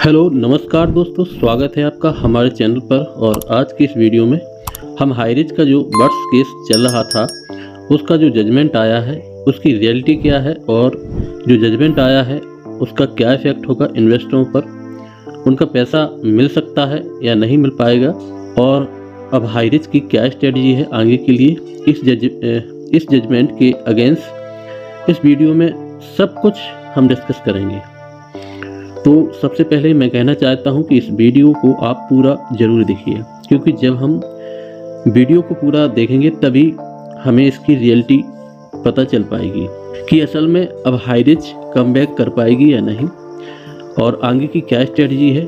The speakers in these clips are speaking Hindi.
हेलो नमस्कार दोस्तों, स्वागत है आपका हमारे चैनल पर। और आज की इस वीडियो में हम हाईरिच का जो बर्ड्स केस चल रहा था उसका जो जजमेंट आया है उसकी रियलिटी क्या है और जो जजमेंट आया है उसका क्या इफेक्ट होगा इन्वेस्टरों पर, उनका पैसा मिल सकता है या नहीं मिल पाएगा, और अब हाईरिच की क्या स्ट्रेटजी है आगे के लिए इस जजमेंट के अगेंस्ट इस वीडियो में सब कुछ हम डिस्कस करेंगे। तो सबसे पहले मैं कहना चाहता हूं कि इस वीडियो को आप पूरा ज़रूर देखिए, क्योंकि जब हम वीडियो को पूरा देखेंगे तभी हमें इसकी रियलिटी पता चल पाएगी कि असल में अब हाईरिच कमबैक कर पाएगी या नहीं और आगे की क्या स्ट्रेटजी है।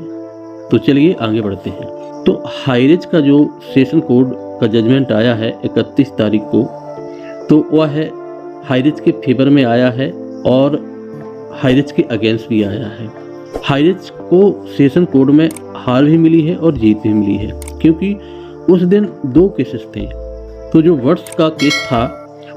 तो चलिए आगे बढ़ते हैं। तो हाईरिच का जो सेशन कोर्ट का जजमेंट आया है 31 तारीख को, तो वह है हाईरिच के फेवर में आया है और हाईरिच के अगेंस्ट भी आया है। हाईरिच को सेशन कोर्ट में हार भी मिली है और जीत भी मिली है, क्योंकि उस दिन दो केसेस थे। तो जो वर्ड्स का केस था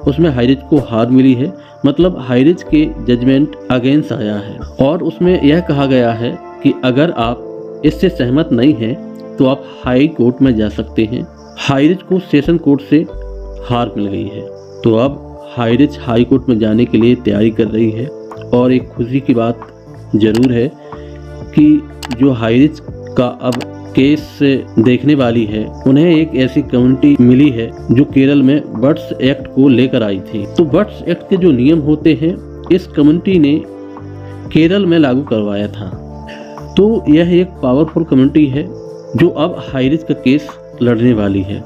उसमें हाईरिच को हार मिली है, मतलब हाईरिच के जजमेंट अगेंस्ट आया है और उसमें यह कहा गया है कि अगर आप इससे सहमत नहीं हैं तो आप हाई कोर्ट में जा सकते हैं। हाईरिच को सेशन कोर्ट से हार मिल गई है, तो अब हाईरिच हाई कोर्ट में जाने के लिए तैयारी कर रही है। और एक खुशी की बात ज़रूर है कि जो हाईरिच का अब केस देखने वाली है उन्हें एक ऐसी कम्युनिटी मिली है जो केरल में बर्ड्स एक्ट को लेकर आई थी। तो बर्ड्स एक्ट के जो नियम होते हैं इस कम्युनिटी ने केरल में लागू करवाया था। तो यह एक पावरफुल कम्युनिटी है जो अब हाईरिच का केस लड़ने वाली है,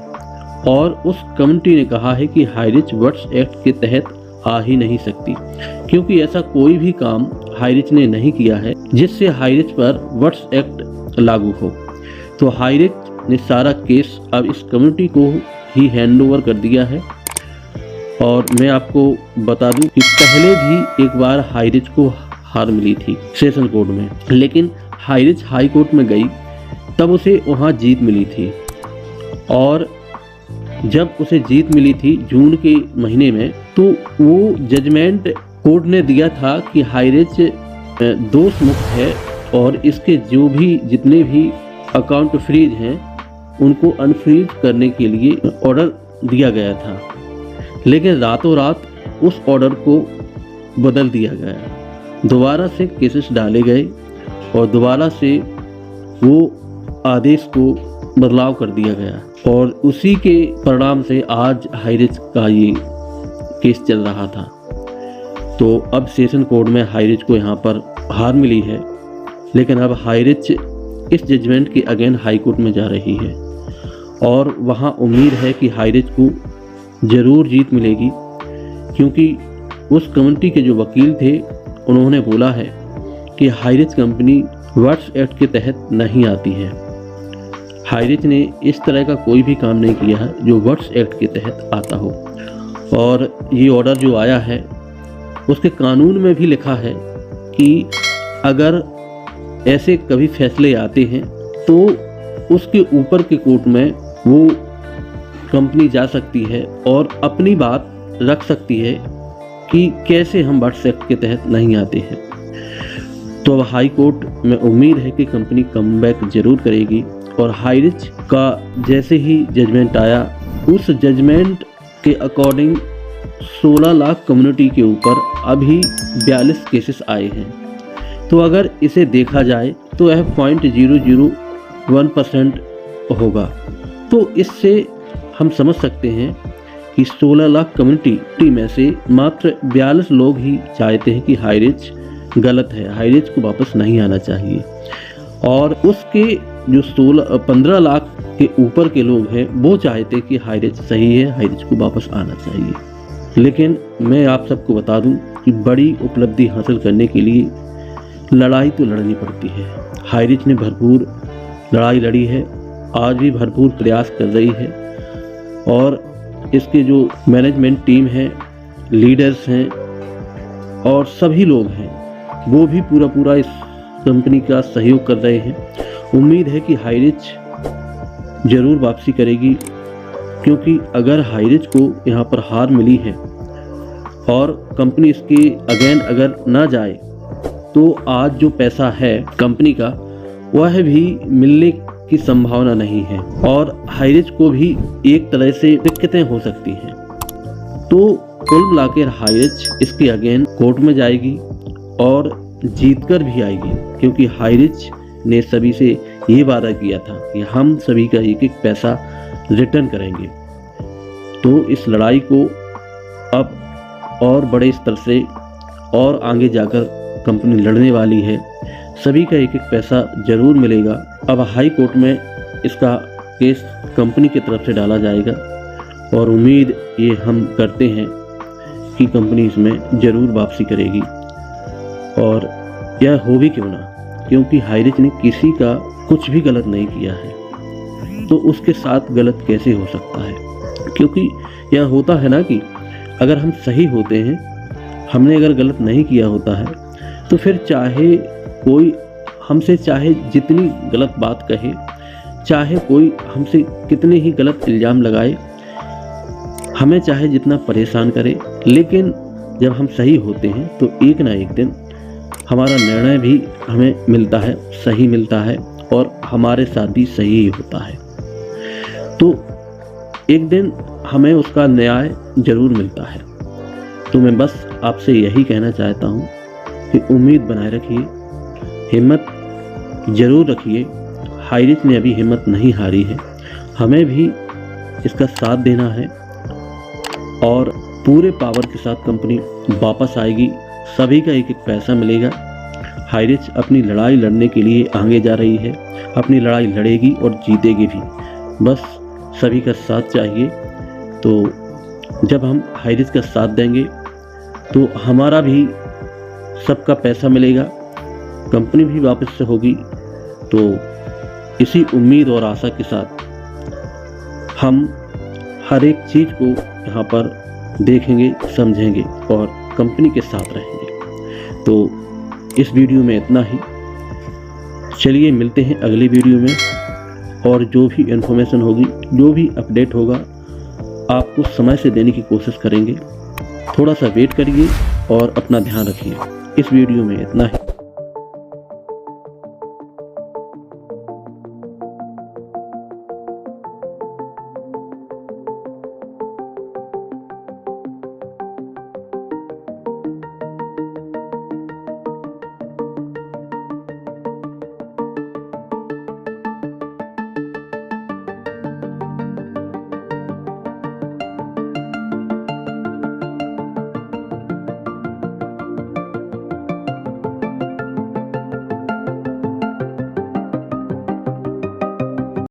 और उस कम्युनिटी ने कहा है कि हाईरिच बर्ड्स एक्ट के तहत आ ही नहीं सकती, क्योंकि ऐसा कोई भी काम हाईरिच ने नहीं किया है जिससे हाईरिच पर बर्ड्स एक्ट लागू हो। तो हाईरिच ने सारा केस अब इस कम्युनिटी को ही हैंडओवर कर दिया है। और मैं आपको बता दूं कि पहले भी एक बार हाईरिच को हार मिली थी सेशन कोर्ट में, लेकिन हाईरिच हाई कोर्ट में गई तब उसे वहां जीत मिली थी। और जब उसे जीत मिली थी जून के महीने में, तो वो जजमेंट कोर्ट ने दिया था कि हाईरिच दोष मुक्त है और इसके जो भी जितने भी अकाउंट फ्रीज हैं उनको अनफ्रीज करने के लिए ऑर्डर दिया गया था। लेकिन रातों रात उस ऑर्डर को बदल दिया गया, दोबारा से केसेस डाले गए और दोबारा से वो आदेश को बदलाव कर दिया गया, और उसी के परिणाम से आज हाईरिच का ये केस चल रहा था। तो अब सेशन कोर्ट में हाईरिच को यहाँ पर हार मिली है, लेकिन अब हाईरिच इस जजमेंट के अगेंस्ट हाई कोर्ट में जा रही है और वहाँ उम्मीद है कि हाईरिच को ज़रूर जीत मिलेगी, क्योंकि उस कम्युनिटी के जो वकील थे उन्होंने बोला है कि हाईरिच कंपनी बर्ड्स एक्ट के तहत नहीं आती है। हाईरिच ने इस तरह का कोई भी काम नहीं किया है जो बर्ड्स एक्ट के तहत आता हो। और ये ऑर्डर जो आया है उसके कानून में भी लिखा है कि अगर ऐसे कभी फैसले आते हैं तो उसके ऊपर के कोर्ट में वो कंपनी जा सकती है और अपनी बात रख सकती है कि कैसे हम बर्ड्स एक्ट के तहत नहीं आते हैं। तो अब हाई कोर्ट में उम्मीद है कि कंपनी कमबैक जरूर करेगी। और हाईरिच का जैसे ही जजमेंट आया उस जजमेंट के अकॉर्डिंग 16 लाख कम्युनिटी के ऊपर अभी 42 केसेस आए हैं। तो अगर इसे देखा जाए तो यह 0.001% होगा। तो इससे हम समझ सकते हैं कि 16 लाख कम्युनिटी में से मात्र 42 लोग ही चाहते हैं कि हाईरिच गलत है, हाईरिच को वापस नहीं आना चाहिए। और उसके जो 15 लाख के ऊपर के लोग हैं वो चाहते कि हाईरिच सही है, हाईरिच को वापस आना चाहिए। लेकिन मैं आप सबको बता दूं कि बड़ी उपलब्धि हासिल करने के लिए लड़ाई तो लड़नी पड़ती है। हाईरिच ने भरपूर लड़ाई लड़ी है, आज भी भरपूर प्रयास कर रही है, और इसके जो मैनेजमेंट टीम है, लीडर्स हैं और सभी लोग हैं वो भी पूरा इस कंपनी का सहयोग कर रहे हैं। उम्मीद है कि हाईरिच ज़रूर वापसी करेगी, क्योंकि अगर हाईरिच को यहाँ पर हार मिली है और कंपनी इसके अगेन अगर ना जाए तो आज जो पैसा है कंपनी का वह भी मिलने की संभावना नहीं है और हाईरिच को भी एक तरह से दिक्कतें हो सकती हैं। तो कुल मिलाकर हाईरिच इसके अगेन कोर्ट में जाएगी और जीतकर भी आएगी, क्योंकि हाईरिच ने सभी से ये वादा किया था कि हम सभी का एक एक पैसा रिटर्न करेंगे। तो इस लड़ाई को अब और बड़े स्तर से और आगे जाकर कंपनी लड़ने वाली है। सभी का एक एक पैसा जरूर मिलेगा। अब हाई कोर्ट में इसका केस कंपनी की तरफ से डाला जाएगा और उम्मीद ये हम करते हैं कि कंपनी इसमें ज़रूर वापसी करेगी। और यह हो भी क्यों ना, क्योंकि हाईरिच ने किसी का कुछ भी गलत नहीं किया है, तो उसके साथ गलत कैसे हो सकता है। क्योंकि यह होता है ना कि अगर हम सही होते हैं, हमने अगर गलत नहीं किया होता है, तो फिर चाहे कोई हमसे चाहे जितनी गलत बात कहे, चाहे कोई हमसे कितने ही गलत इल्ज़ाम लगाए, हमें चाहे जितना परेशान करे, लेकिन जब हम सही होते हैं तो एक ना एक दिन हमारा निर्णय भी हमें मिलता है, सही मिलता है और हमारे साथ भी सही ही होता है। तो एक दिन हमें उसका न्याय ज़रूर मिलता है। तो मैं बस आपसे यही कहना चाहता हूँ कि उम्मीद बनाए रखिए, हिम्मत ज़रूर रखिए। हाईरिच ने अभी हिम्मत नहीं हारी है, हमें भी इसका साथ देना है और पूरे पावर के साथ कंपनी वापस आएगी। सभी का एक एक पैसा मिलेगा। हाईरिच अपनी लड़ाई लड़ने के लिए आगे जा रही है, अपनी लड़ाई लड़ेगी और जीतेगी भी। बस सभी का साथ चाहिए। तो जब हम हाईरिच का साथ देंगे तो हमारा भी सबका पैसा मिलेगा, कंपनी भी वापस से होगी। तो इसी उम्मीद और आशा के साथ हम हर एक चीज़ को यहाँ पर देखेंगे, समझेंगे और कंपनी के साथ रहेंगे। तो इस वीडियो में इतना ही। चलिए मिलते हैं अगली वीडियो में, और जो भी इन्फॉर्मेशन होगी, जो भी अपडेट होगा, आपको समय से देने की कोशिश करेंगे। थोड़ा सा वेट करिए और अपना ध्यान रखिए। इस वीडियो में इतना ही।